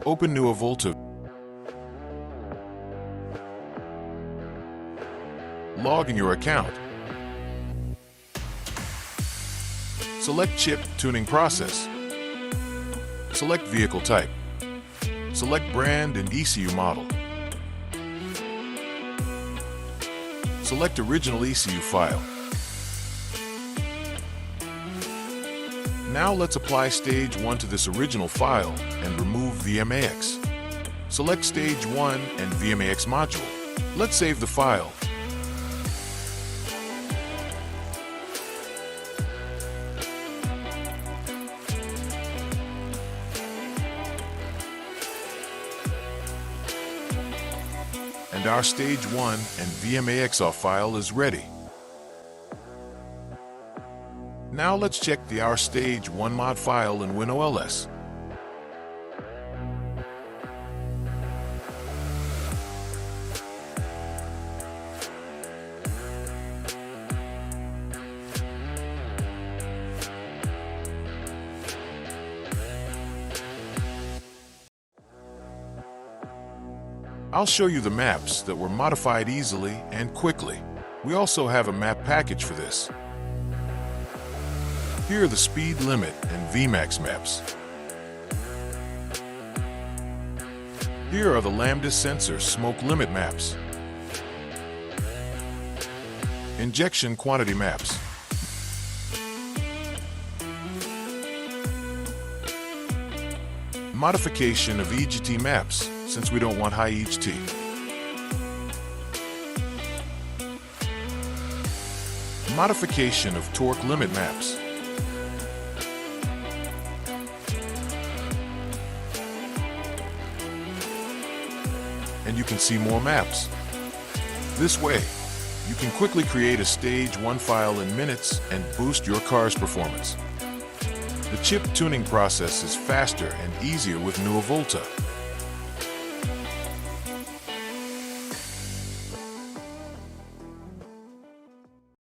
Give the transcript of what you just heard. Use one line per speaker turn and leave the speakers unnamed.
Open NuoVolta. Log in your account. Select Chip Tuning Process. Select Vehicle Type. Select Brand and ECU Model. Select Original ECU File. Now let's apply Stage 1 to this original file and remove VMAX. Select Stage 1 and VMAX module. Let's save the file. And our Stage 1 and VMAX file is ready. Now let's check the Our Stage 1 mod file in WinOLS. I'll show you the maps that were modified easily and quickly. We also have a map package for this. Here are the speed limit and VMAX maps. Here are the lambda sensor smoke limit maps. Injection quantity maps. Modification of EGT maps, since we don't want high EGT. Modification of torque limit maps. And you can see more maps. This way, you can quickly create a Stage 1 file in minutes and boost your car's performance. The chip tuning process is faster and easier with NuoVolta.